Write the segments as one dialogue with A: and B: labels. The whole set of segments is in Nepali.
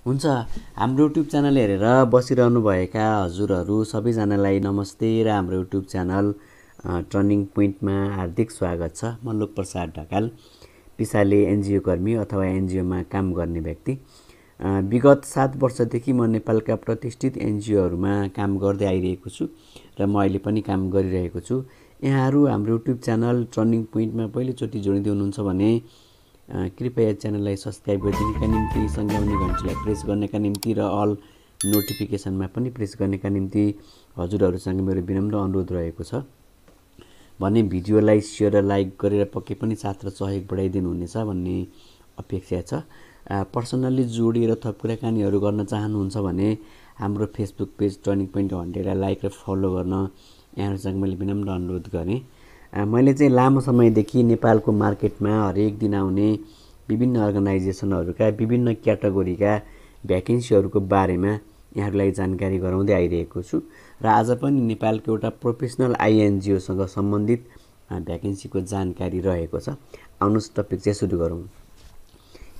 A: हुन्छ। हाम्रो युट्युब च्यानल हेरेर बसिरहनुभएका हजुरहरू सबैजनालाई नमस्ते र हाम्रो युट्युब च्यानल टर्निङ पोइन्टमा हार्दिक स्वागत छ। म लोकप्रसाद ढकाल, पेसाले एनजिओ कर्मी अथवा एनजिओमा काम गर्ने व्यक्ति। विगत 7 वर्षदेखि म नेपालका प्रतिष्ठित एनजिओहरूमा काम गर्दै आइरहेको छु र म अहिले पनि काम गरिरहेको छु। यहाँहरू हाम्रो युट्युब च्यानल टर्निङ पोइन्टमा पहिलोचोटि जोडिँदै हुनुहुन्छ भने कृपया च्यानललाई सब्सक्राइब गरिदिनका निम्ति, सँगै घन्टीलाई प्रेस गर्नका निम्ति र अल नोटिफिकेसनमा पनि प्रेस गर्नका निम्ति हजुरहरूसँग मेरो विनम्र अनुरोध रहेको छ भने भिडियोलाई सेयर र लाइक गरेर पक्कै पनि साथ र सहयोग बढाइदिनु हुनेछ भन्ने अपेक्षा छ। पर्सनल्ली जोडिएर थप कुराकानीहरू गर्न चाहनुहुन्छ भने हाम्रो फेसबुक पेज टर्निङ पोइन्ट हन्ड्रेडलाई लाइक र फलो गर्न यहाँहरूसँग मैले विनम्र अनुरोध गरेँ। मैले चाहिँ लामो समयदेखि नेपालको मार्केटमा हरेक दिन आउने विभिन्न अर्गनाइजेसनहरूका विभिन्न क्याटेगोरीका भ्याकेन्सीहरूको बारेमा यहाँहरूलाई जानकारी गराउँदै आइरहेको छु र आज पनि नेपालको एउटा प्रोफेसनल आइएनजिओसँग सम्बन्धित भ्याकेन्सीको जानकारी रहेको छ। आउनुहोस् टपिक चाहिँ सुरु गरौँ।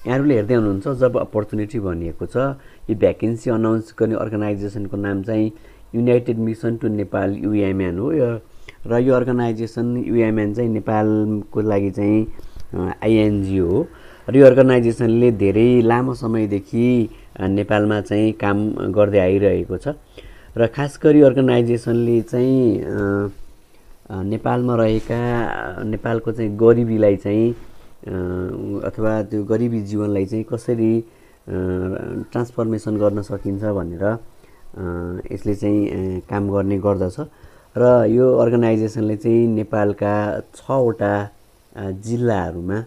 A: यहाँहरूले हेर्दै हुनुहुन्छ जब अपर्च्युनिटी भनिएको छ, यो भ्याकेन्सी अनाउन्स गर्ने अर्गनाइजेसनको नाम चाहिँ United Mission to Nepal UMN हो र यो अर्गनाइजेसन युएमएन चाहिँ नेपालको लागि चाहिँ आइएनजिओ हो र यो अर्गनाइजेसनले धेरै लामो समयदेखि नेपालमा चाहिँ काम गर्दै आइरहेको छ र खास गरी अर्गनाइजेसनले चाहिँ नेपालमा रहेका नेपालको चाहिँ गरिबीलाई चाहिँ अथवा त्यो गरिबी जीवनलाई चाहिँ कसरी ट्रान्सफर्मेसन गर्न सकिन्छ भनेर यसले चाहिँ काम गर्ने गर्दछ र यो अर्गनाइजेसनले चाहिँ नेपालका 6वटा जिल्लाहरूमा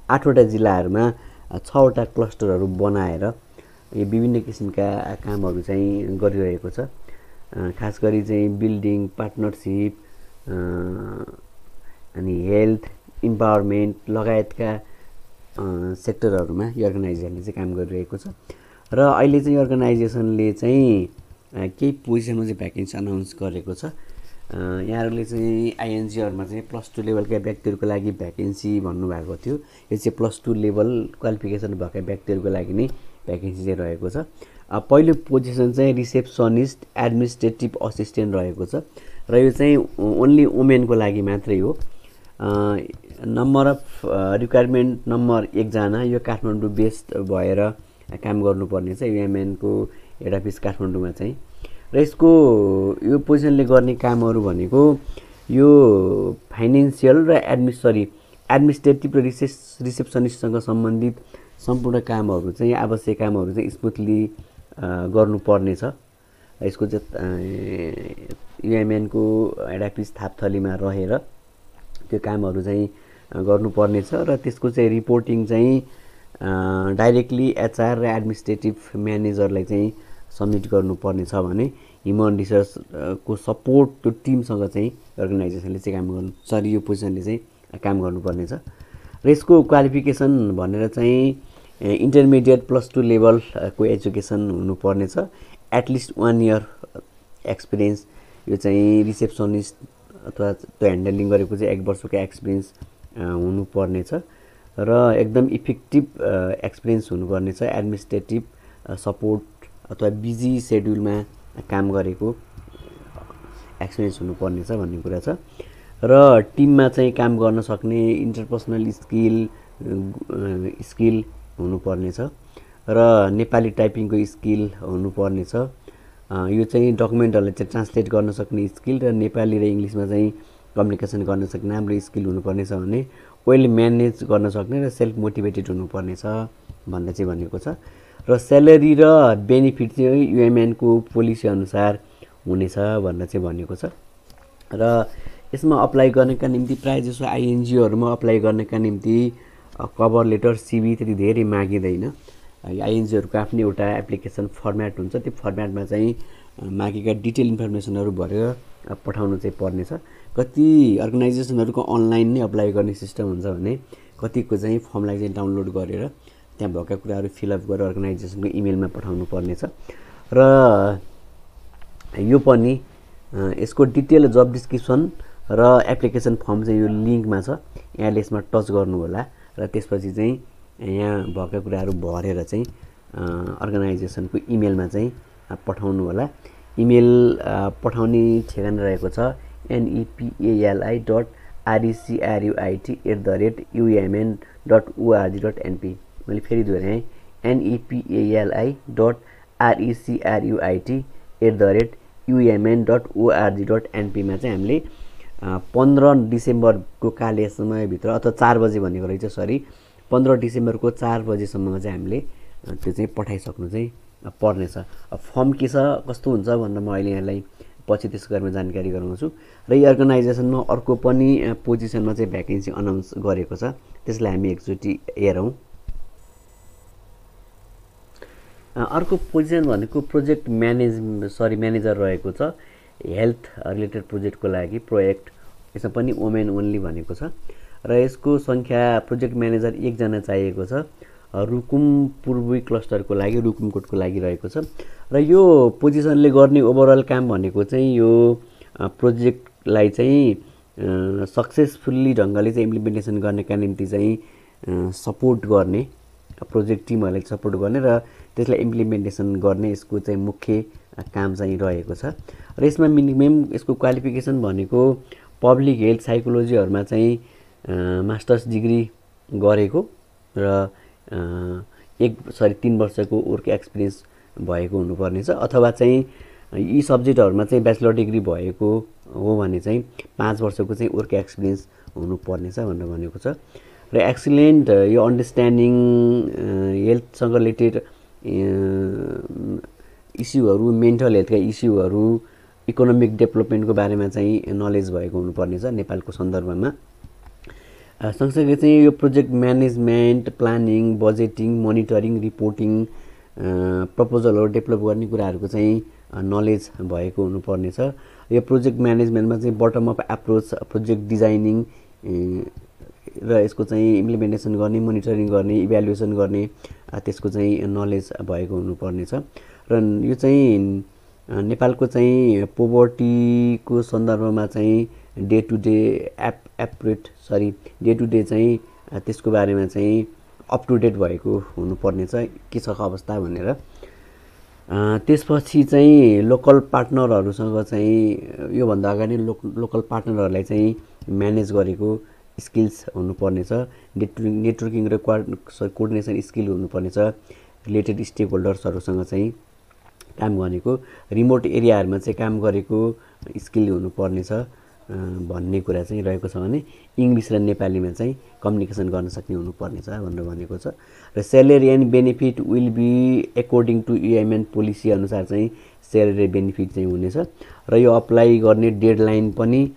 A: 8वटा जिल्लाहरूमा 6वटा क्लस्टरहरू बनाएर यो विभिन्न किसिमका कामहरू चाहिँ गरिरहेको छ। खास गरी चाहिँ बिल्डिङ, पार्टनरसिप अनि हेल्थ, इम्पावरमेन्ट लगायतका सेक्टरहरूमा यो अर्गनाइजेसनले चाहिँ काम गरिरहेको छ र अहिले चाहिँ अर्गनाइजेसनले चाहिँ केही पोजिसनमा चाहिँ भ्याकेन्सी अनाउन्स गरेको छ। यहाँहरूले चाहिँ आइएनजिओहरूमा चाहिँ +2 लेभलका व्यक्तिहरूको लागि भ्याकेन्सी भन्नुभएको थियो। यो चाहिँ +2 लेभल क्वालिफिकेसन भएका व्यक्तिहरूको लागि नै भ्याकेन्सी चाहिँ रहेको छ। पहिलो पोजिसन चाहिँ रिसेप्सनिस्ट एडमिनिस्ट्रेटिभ असिस्टेन्ट रहेको छ र यो चाहिँ ओन्ली वुमेनको लागि मात्रै हो। नम्बर अफ रिक्वायरमेन्ट नम्बर 1 जना, यो काठमाडौँ बेस्ड भएर काम गर्नुपर्ने छ युएमएनको हेड अफिस काठमाडौँमा चाहिँ र यसको यो पोजिसनले गर्ने कामहरू भनेको यो फाइनेन्सियल र एडमिनिस्ट्रेटिभ र रिसेप्सनिस्टसँग सम्बन्धित सम्पूर्ण कामहरू चाहिँ आवश्यक कामहरू चाहिँ स्मुथली गर्नुपर्ने छ। यसको चाहिँ युएमएनको हेड अफिस थापथलीमा रहेर त्यो कामहरू चाहिँ गर्नुपर्ने छ र त्यसको चाहिँ रिपोर्टिङ चाहिँ डाइरेक्टली एचआर र एडमिनिस्ट्रेटिभ म्यानेजरलाई चाहिँ सबमिट गर्नुपर्ने छ भने ह्युमन रिसोर्सको सपोर्ट त्यो टिमसँग चाहिँ अर्गनाइजेसनले चाहिँ यो पोजिसनले चाहिँ काम गर्नुपर्ने छ र यसको क्वालिफिकेसन भनेर चाहिँ इन्टरमिडिएट +2 लेभलको एजुकेसन हुनुपर्ने छ। एटलिस्ट 1 इयर एक्सपिरियन्स, यो चाहिँ रिसेप्सनिस्ट अथवा त्यो ह्यान्डलिङ गरेको चाहिँ 1 वर्षको एक्सपिरियन्स हुनुपर्ने छ र एकदम इफेक्टिभ एक्सपिरियन्स हुनुपर्ने छ। एडमिनिस्ट्रेटिभ सपोर्ट अथवा बिजी सेड्युलमा काम गरेको एक्सपिरियन्स हुनुपर्ने छ भन्ने कुरा छ र टिममा चाहिँ काम गर्न सक्ने इन्टरपर्सनल स्किल हुनुपर्ने छ र नेपाली टाइपिङको स्किल हुनुपर्ने छ। यो चाहिँ डकुमेन्टहरूलाई चाहिँ ट्रान्सलेट गर्न सक्ने स्किल र नेपाली र इङ्ग्लिसमा चाहिँ कम्युनिकेसन गर्न सक्ने राम्रो स्किल हुनुपर्ने छ भने वेल म्यानेज गर्न सक्ने र सेल्फ मोटिभेटेड हुनुपर्ने छ भनेर चाहिँ भनेको छ र स्यालेरी र बेनिफिट चाहिँ युएमएनको पोलिसी अनुसार हुनेछ भनेर चाहिँ भनेको छ र यसमा अप्लाई गर्नका निम्ति प्रायःजसो आइएनजिओहरूमा अप्लाई गर्नका निम्ति कभर लेटर, सिभी त्यति धेरै मागिँदैन। आइएनजिओहरूको आफ्नै एउटा एप्लिकेसन फर्मेट हुन्छ, त्यो फर्मेटमा चाहिँ मागेका डिटेल इन्फर्मेसनहरू भरेर पठाउनु चाहिँ पर्नेछ। कति अर्गनाइजेसनहरूको अनलाइन नै अप्लाई गर्ने सिस्टम हुन्छ भने कतिको चाहिँ फर्मलाई चाहिँ डाउनलोड गरेर त्यहाँ भएका कुराहरू फिलअप गरेर अर्गनाइजेसनको इमेलमा पठाउनु पर्नेछ र यो पनि यसको डिटेल जब डिस्क्रिप्सन र एप्लिकेसन फर्म चाहिँ यो लिङ्कमा छ, यहाँले यसमा टच गर्नु होला र त्यसपछि चाहिँ यहाँ भएका कुराहरू भरेर चाहिँ अर्गनाइजेसनको इमेलमा चाहिँ पठाउनु होला। इमेल पठाउने ठेगाना रहेको छ nepali.recruit@umn.org.np। मैले फेरि दोहोऱ्याएँ nepali.recruit@umn.org.np मा चाहिँ हामीले 15 डिसेम्बरको काले समयभित्र अथवा 4 बजे भनेको रहेछ, सरी 15 डिसेम्बरको 4 बजेसम्ममा चाहिँ हामीले त्यो चाहिँ पठाइसक्नु चाहिँ पर्नेछ। फर्म के छ कस्तो हुन्छ भनेर म अहिले यहाँलाई पछि त्यसको बारेमा जानकारी गराउँछु। र यो अर्गनाइजेसनमा अर्को पनि पोजिसनमा चाहिँ भ्याकेन्सी अनाउन्स गरेको छ, त्यसलाई हामी एकचोटि हेरौँ। अर्को पोजिसन भनेको प्रोजेक्ट म्यानेजर रहेको छ, हेल्थ रिलेटेड प्रोजेक्टको लागि प्रोजेक्ट। यसमा पनि वुमेन ओन्ली भनेको छ र यसको सङ्ख्या प्रोजेक्ट म्यानेजर 1 जना चाहिएको छ। रुकुम पूर्वी क्लस्टरको लागि, रुकुमकोटको लागि रहेको छ। र यो पोजिसनले गर्ने ओभरअल काम भनेको चाहिँ यो प्रोजेक्टलाई चाहिँ सक्सेसफुल्ली ढङ्गले चाहिँ इम्प्लिमेन्टेसन गर्नका निम्ति चाहिँ सपोर्ट गर्ने, प्रोजेक्ट टिमहरूलाई सपोर्ट गर्ने र त्यसलाई इम्प्लिमेन्टेसन गर्ने यसको चाहिँ मुख्य काम चाहिँ रहेको छ। र यसमा मिनिमम यसको क्वालिफिकेसन भनेको पब्लिक हेल्थ साइकोलोजीहरूमा चाहिँ मास्टर्स डिग्री गरेको र 3 वर्षको वर्क एक्सपिरियन्स भएको हुनुपर्नेछ, अथवा चाहिँ यी सब्जेक्टहरूमा चाहिँ ब्याचलर डिग्री भएको हो भने चाहिँ 5 वर्षको चाहिँ वर्क एक्सपिरियन्स हुनुपर्नेछ भनेर भनेको छ। र एक्सिलेन्ट यो अन्डरस्ट्यान्डिङ हेल्थसँग रिलेटेड इस्युहरू, मेन्टल हेल्थका इस्युहरू, इकोनोमिक डेभलपमेन्टको बारेमा चाहिँ नलेज भएको हुनुपर्नेछ नेपालको सन्दर्भमा। सँगसँगै चाहिँ यो project management, planning, budgeting, monitoring, reporting, प्रपोजलहरू डेभलप गर्ने कुराहरूको चाहिँ नलेज भएको हुनुपर्नेछ। यो प्रोजेक्ट म्यानेजमेन्टमा चाहिँ bottom up approach, project designing र यसको चाहिँ इम्प्लिमेन्टेसन गर्ने, मोनिटरिङ गर्ने, इभ्यालुएसन गर्ने त्यसको चाहिँ नलेज भएको हुनुपर्नेछ। र यो चाहिँ नेपालको चाहिँ पोभर्टीको सन्दर्भमा चाहिँ डे टु डे चाहिँ त्यसको बारेमा चाहिँ अप टु डेट भएको हुनुपर्नेछ के छ अवस्था भनेर। त्यसपछि चाहिँ लोकल पार्टनरहरूसँग चाहिँ योभन्दा अगाडि लोकल पार्टनरहरूलाई चाहिँ म्यानेज गरेको स्किल्स हुनुपर्नेछ। नेटवर्किङ र कोअर्डिनेसन स्किल हुनुपर्नेछ। रिलेटेड स्टेक होल्डर्सहरूसँग चाहिँ काम गरेको, रिमोट एरियाहरूमा चाहिँ काम गरेको स्किल हुनुपर्नेछ भन्ने कुरा चाहिँ रहेको छ भने इङ्ग्लिस र नेपालीमा चाहिँ कम्युनिकेसन गर्न सक्ने हुनुपर्नेछ भनेर भनेको छ। र salary and benefit will be according to UMN policy अनुसार चाहिँ स्यालेरी बेनिफिट चाहिँ हुनेछ। र यो अप्लाई गर्ने डेडलाइन पनि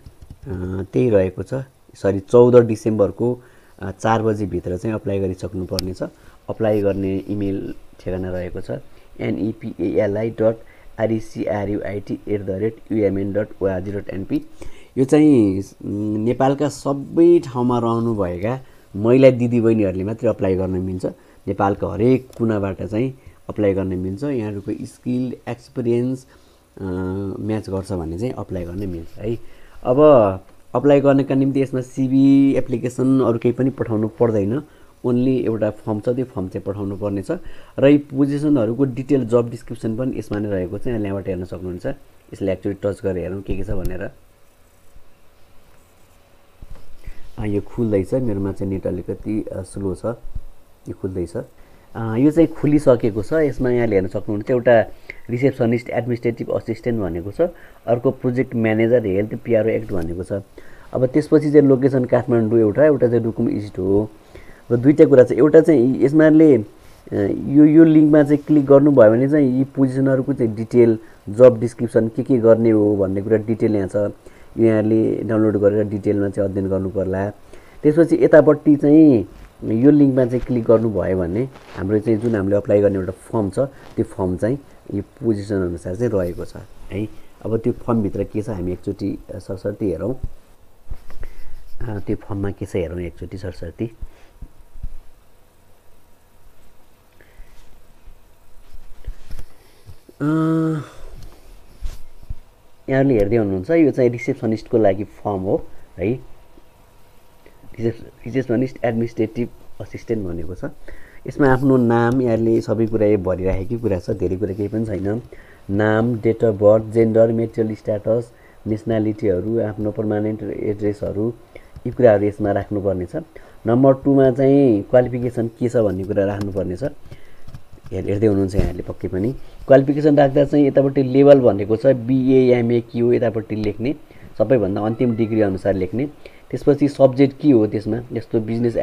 A: त्यही रहेको छ, 14 डिसेम्बरको 4 बजीभित्र चाहिँ अप्लाई गरिसक्नुपर्नेछ। अप्लाई गर्ने इमेल ठेगाना रहेको छ nepali.recruit@umn.org.np। यो चाहिँ नेपालका सबै ठाउँमा रहनुभएका महिला दिदीबहिनीहरूले मात्रै अप्लाई गर्न मिल्छ। नेपालको हरेक कुनाबाट चाहिँ अप्लाई गर्न मिल्छ। यहाँहरूको स्किल, एक्सपिरियन्स म्याच गर्छ भने चाहिँ अप्लाई गर्न मिल्छ है। अब अप्लाई गर्नका निम्ति यसमा सिभी, एप्लिकेसन अरू केही पनि पठाउनु पर्दैन, ओन्ली एउटा फर्म छ, त्यो फर्म चाहिँ पठाउनु पर्नेछ। र यी पोजिसनहरूको डिटेल जब डिस्क्रिप्सन पनि यसमा नै रहेको छ, यहाँबाट हेर्न सक्नुहुन्छ। यसलाई एक्चुअली टच गरेर हेरौँ के छ भनेर। यो खुल्दैछ, मेरोमा चाहिँ नेट अलिकति स्लो छ, यो खुल्दैछ। यो चाहिँ खुलिसकेको छ। यसमा यहाँले हेर्न सक्नुहुन्छ एउटा रिसेप्सनिस्ट, एडमिनिस्ट्रेटिभ असिस्टेन्ट भनेको छ, अर्को project manager health PRO act भनेको छ। अब त्यसपछि चाहिँ लोकेसन काठमाडौँ एउटा चाहिँ रुकुम इस्ट हो। र दुईवटा कुरा छ, एउटा चाहिँ यसमाले यो लिङ्कमा चाहिँ क्लिक गर्नुभयो भने चाहिँ यी पोजिसनहरूको चाहिँ डिटेल जब डिस्क्रिप्सन के गर्ने हो भन्ने कुरा डिटेल यहाँ छ, यहाँले डाउनलोड गरेर डिटेलमा चाहिँ अध्ययन गर्नु पर्ला। त्यसपछि यतापट्टि चाहिँ यो लिङ्कमा चाहिँ क्लिक गर्नुभयो भने हाम्रो चाहिँ जुन हामीले अप्लाई गर्ने एउटा फर्म छ, त्यो फर्म चाहिँ यो पोजिसन अनुसार चाहिँ रहेको छ है। अब त्यो फर्मभित्र के छ हामी एकचोटि सरसर्ती हेरौँ। त्यो फर्ममा के छ हेरौँ एकचोटि सरसर्ती। यहाँले हेर्दै हुनुहुन्छ, यो चाहिँ रिसेप्सनिस्टको लागि फर्म हो है। रिसेप्सनिस्ट एडमिनिस्ट्रेटिभ असिस्टेन्ट भनेको छ। यसमा आफ्नो नाम यहाँले सबै कुरा भरिराखेकै कुरा छ, धेरै कुरा केही पनि छैन। नाम, date of birth, gender, marital status, नेसनालिटीहरू, आफ्नो पर्मानेन्ट एड्रेसहरू, यी कुराहरू यसमा राख्नुपर्ने छ। नम्बर 2 मा चाहिँ क्वालिफिकेसन के छ भन्ने कुरा राख्नुपर्ने छ। हेर्दै हुनुहुन्छ यहाँले पक्कै पनि। क्वालिफिकेसन राख्दा चाहिँ यतापट्टि लेभल भनेको छ BA, MA के हो यतापट्टि लेख्ने, सबैभन्दा अन्तिम डिग्री अनुसार लेख्ने। त्यसपछि सब्जेक्ट के हो त्यसमा, यस्तो बिजनेस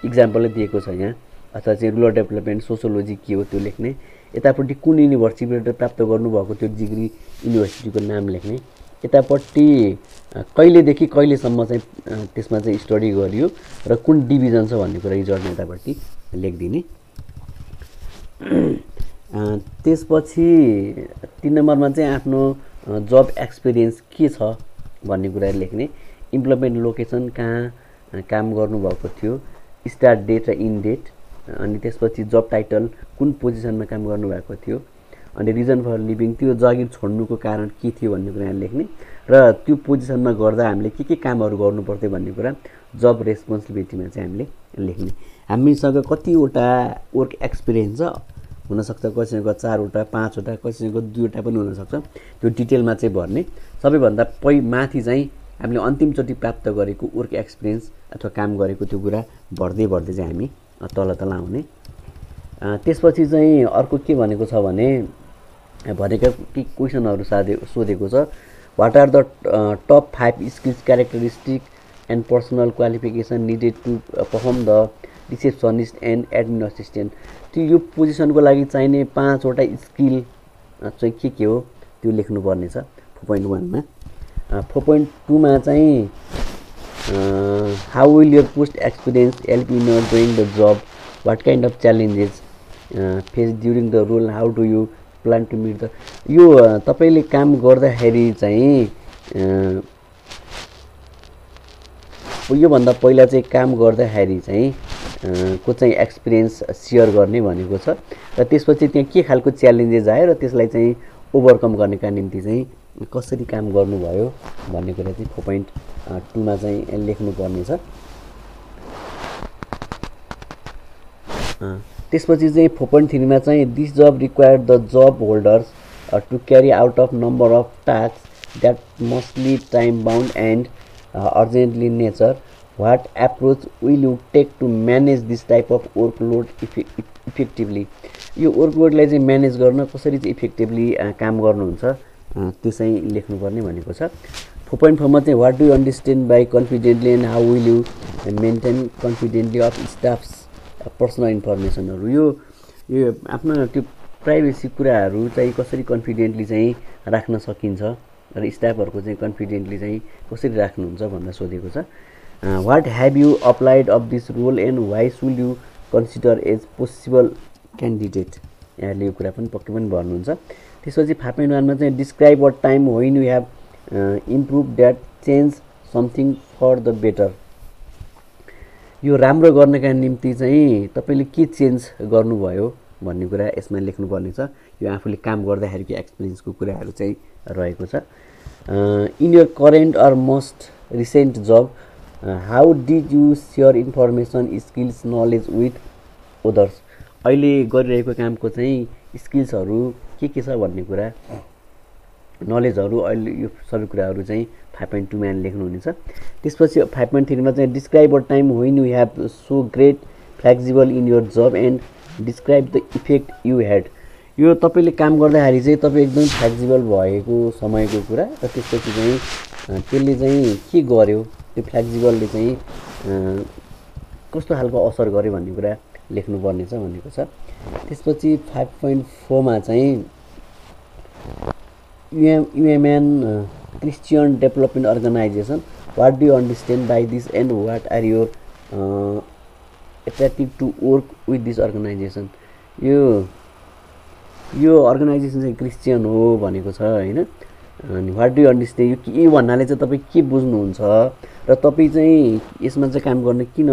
A: इक्जाम्पलै दिएको छ यहाँ, अथवा चाहिँ रुरल डेभलपमेन्ट, सोसियोलोजी के हो त्यो लेख्ने। यतापट्टि कुन युनिभर्सिटीबाट प्राप्त गर्नुभएको त्यो डिग्री, युनिभर्सिटीको नाम लेख्ने। यतापट्टि कहिलेदेखि कहिलेसम्म चाहिँ त्यसमा चाहिँ स्टडी गरियो र कुन डिभिजन छ भन्ने कुरा रिजल्ट यतापट्टि लेखिदिने। त्यसपछि 3 नम्बरमा चाहिँ आफ्नो जब एक्सपिरियन्स के छ भन्ने कुरा लेख्ने। इम्प्लोइमेन्ट लोकेसन, कहाँ काम गर्नुभएको थियो, स्टार्ट डेट र इन डेट, अनि त्यसपछि जब टाइटल, कुन पोजिसनमा काम गर्नुभएको थियो, अनि रिजन फर लिभिङ, त्यो जागिर छोड्नुको कारण के थियो भन्ने कुरा लेख्ने। र त्यो पोजिसनमा गर्दा हामीले के कामहरू गर्नुपर्थ्यो भन्ने कुरा जब रेस्पोन्सिबिलिटीमा चाहिँ हामीले लेख्ने। हामीसँग कतिवटा वर्क एक्सपिरियन्स छ, हुनसक्छ कसैको 4 वटा 5 वटा, कसैको 2 वटा पनि हुनसक्छ, त्यो डिटेलमा चाहिँ भर्ने। सबैभन्दा माथि चाहिँ हामीले अन्तिमचोटि प्राप्त गरेको वर्क एक्सपिरियन्स अथवा काम गरेको त्यो कुरा भर्दै चाहिँ हामी तल आउने। त्यसपछि चाहिँ अर्को के भनेको छ भने भनेका के क्वेसनहरू सोधेको छ। What are the top 5 skills, characteristic and personal qualification needed to perform the receptionist and admin assistant. त्यो यो पोजिसनको लागि चाहिने 5 वटा स्किल चाहिँ के हो त्यो लेख्नुपर्ने छ 4.1 मा। 4.2 मा चाहिँ how will your post experience help in doing the job, what kind of challenges face during the role, how do you plan to meet the. यो तपाईँले काम गर्दाखेरि चाहिँ योभन्दा पहिला चाहिँ काम गर्दाखेरि चाहिँ को चाहिँ एक्सपिरियन्स सेयर गर्ने भनेको छ। र त्यसपछि त्यहाँ के खालको च्यालेन्जेस आयो र त्यसलाई चाहिँ ओभरकम गर्नका निम्ति चाहिँ कसरी काम गर्नुभयो भन्ने कुरा चाहिँ 4.2 मा चाहिँ लेख्नुपर्ने छ। त्यसपछि चाहिँ 4.3 मा चाहिँ this job required the job holders to carry out of number of task that mostly time bound and urgently nature, what approach will you take to manage this type of workload effectively. यो वर्कलोडलाई चाहिँ म्यानेज गर्न कसरी चाहिँ इफेक्टिभली काम गर्नुहुन्छ त्यो चाहिँ लेख्नुपर्ने भनेको छ। 4.4 मा चाहिँ what do you understand by confidentially and how will you maintain confidentially of staffs personal इन्फर्मेसनहरू। यो आफ्नो त्यो प्राइभेसी कुराहरू चाहिँ कसरी कन्फिडेन्टली चाहिँ राख्न सकिन्छ र स्टाफहरूको चाहिँ कन्फिडेन्टली चाहिँ कसरी राख्नुहुन्छ भनेर सोधेको छ। What have you applied of this role and why should you consider as possible candidate, यहाँले यो कुरा पनि पक्कै पनि भन्नुहुन्छ। त्यसपछि 5.1 मा चाहिँ describe a time when you have improve that change something for the better. यो राम्रो गर्नका निम्ति चाहिँ तपाईँले के चेन्ज गर्नुभयो भन्ने कुरा यसमा लेख्नुपर्ने छ। यो आफूले काम गर्दाखेरिको एक्सपिरियन्सको कुराहरू चाहिँ रहेको छ। In your current or most recent job how did you share information, skills, knowledge with others. अहिले गरिरहेको कामको चाहिँ स्किल्सहरू के छ भन्ने कुरा, नलेजहरू, अहिले यो सबै कुराहरू चाहिँ 5.2 मा लेख्नुहुनेछ। त्यसपछि 5.3 मा चाहिँ describe a time when you have so great flexible in your job and describe the effect you had. यो तपाईँले काम गर्दाखेरि चाहिँ तपाईँ एकदम फ्लेक्सिबल भएको समयको कुरा र त्यसपछि चाहिँ त्यसले चाहिँ के गर्यो, त्यो फ्लेक्सिबलले चाहिँ कस्तो खालको असर गर्यो भन्ने कुरा लेख्नुपर्ने छ भनेको छ। त्यसपछि 5.4 मा चाहिँ UMN Christian development organisation, what do you understand by this and what are your attractive to work with this organisation. यो अर्गनाइजेसन चाहिँ क्रिस्चियन हो भनेको छ होइन। अनि व्हाट डु यु अन्डरस्ट्यान्ड, यो भन्नाले चाहिँ तपाईँ के बुझ्नुहुन्छ र तपाईँ चाहिँ यसमा चाहिँ काम गर्न किन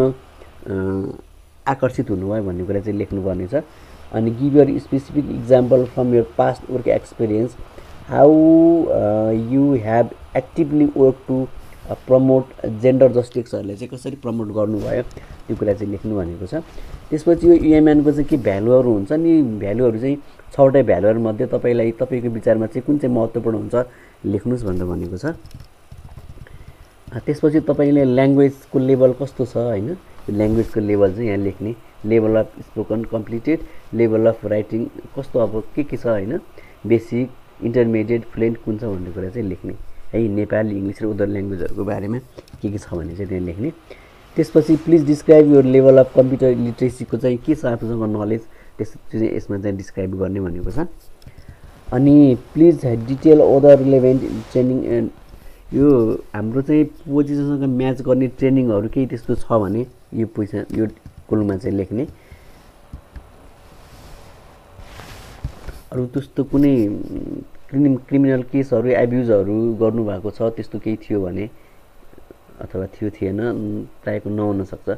A: आकर्षित हुनुभयो भन्ने कुरा चाहिँ लेख्नुपर्ने छ। अनि give your specific example from your past work experience, how you have actively work to promote gender जस्टिसहरूले चाहिँ कसरी प्रमोट गर्नुभयो त्यो कुरा चाहिँ लेख्नु भनेको छ। त्यसपछि यो युएमएनको चाहिँ के भ्यालुहरू हुन्छ नि, भ्यालुहरू चाहिँ 6वटा भ्यालुहरूमध्ये तपाईँलाई तपाईँको विचारमा चाहिँ कुन चाहिँ महत्त्वपूर्ण हुन्छ लेख्नुहोस् भनेर भनेको छ। त्यसपछि तपाईँले ल्याङ्ग्वेजको लेभल कस्तो छ होइन, यो ल्याङ्ग्वेजको लेभल चाहिँ यहाँ लेख्ने, level of spoken completed, level of writing कस्तो अब के छ होइन, बेसिक, इन्टरमिडिएट, फ्लुएन्ट कुन छ भन्ने कुरा चाहिँ लेख्ने है। नेपाली, इङ्ग्लिस र अदर ल्याङ्ग्वेजहरूको बारेमा के छ भने चाहिँ त्यहाँ लेख्ने। त्यसपछि please describe your level of computer लिट्रेसीको चाहिँ के छ आफूसँग नलेज, त्यस चाहिँ यसमा चाहिँ डिस्क्राइब गर्ने भनेको छ। अनि please detail other relevant training and यो हाम्रो चाहिँ पोजिसनसँग म्याच गर्ने ट्रेनिङहरू केही त्यस्तो छ भने यो पोजिसन यो कोलममा चाहिँ लेख्ने। अरू त्यस्तो कुनै क्रिमिनल केसहरू एब्युजहरू गर्नुभएको छ त्यस्तो केही थियो भने अथवा थिएन, प्रायःको नहुन सक्छ,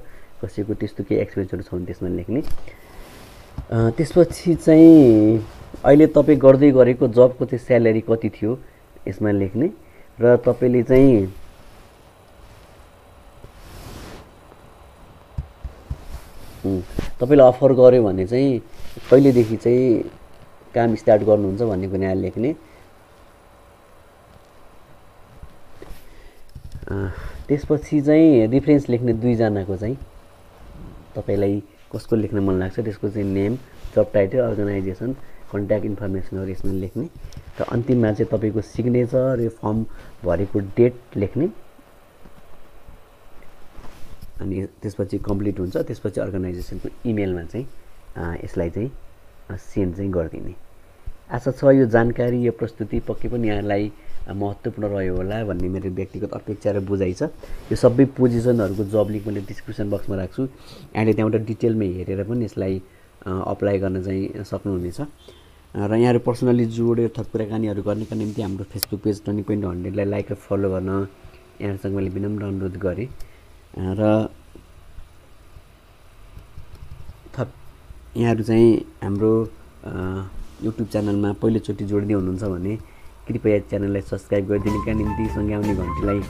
A: कसैको त्यस्तो केही एक्सपिरियन्सहरू छ भने त्यसमा लेख्ने। त्यसपछि चाहिँ अहिले तपाईँ गर्दै गरेको जबको चाहिँ स्यालेरी कति थियो यसमा लेख्ने। र तपाईँले चाहिँ तपाईँलाई अफर गर्यो भने चाहिँ कहिलेदेखि चाहिँ काम स्टार्ट गर्नुहुन्छ भन्ने कुरा यहाँ लेख्ने। त्यसपछि चाहिँ रिफरेन्स लेख्ने 2 जनाको चाहिँ तपाईँलाई कसको लेख्न मन लाग्छ त्यसको चाहिँ नेम, जब टाइटल, अर्गनाइजेसन, कन्ट्याक्ट इन्फर्मेसनहरू यसमा लेख्ने। र अन्तिममा चाहिँ तपाईँको सिग्नेचर, यो फर्म भरेको डेट लेख्ने। अनि त्यसपछि कम्प्लिट हुन्छ। त्यसपछि अर्गनाइजेसनको इमेलमा चाहिँ यसलाई चाहिँ सेन्ड चाहिँ गरिदिने। आशा छ यो जानकारी, यो प्रस्तुति पक्कै पनि यहाँलाई महत्त्वपूर्ण रह्यो होला भन्ने मेरो व्यक्तिगत अपेक्षा र बुझाइ छ। यो सबै पोजिसनहरूको जब लिङ्क मैले डिस्क्रिप्सन बक्समा राख्छु, यहाँले त्यहाँबाट डिटेलमा हेरेर पनि यसलाई अप्लाई गर्न चाहिँ सक्नुहुनेछ। र यहाँहरू पर्सनली जोडेर थप कुराकानीहरू गर्नका निम्ति हाम्रो फेसबुक पेज टर्निङ पोइन्ट 100लाई लाइक र फलो गर्न यहाँहरूसँग मैले विनम्र अनुरोध गरेँ। र थप यहाँहरू चाहिँ हाम्रो युट्युब च्यानलमा पहिलोचोटि जोडिँदै हुनुहुन्छ भने कृपया च्यानललाई सब्सक्राइब गरिदिनका निम्ति, सँगै आउने घन्टीलाई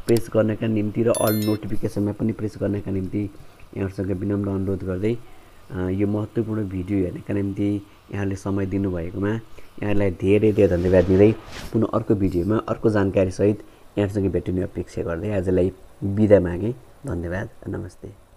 A: प्रेस गर्नका निम्ति र अल नोटिफिकेसनमा पनि प्रेस गर्नका निम्ति यहाँहरूसँग विनम्र अनुरोध गर्दै यो महत्त्वपूर्ण भिडियो हेर्नका निम्ति यहाँले समय दिनुभएकोमा यहाँलाई धेरै धेरै धन्यवाद दिँदै पुनः अर्को भिडियोमा अर्को जानकारीसहित यहाँसँग भेटिने अपेक्षा गर्दै आजलाई बिदा मागेँ। धन्यवाद, नमस्ते।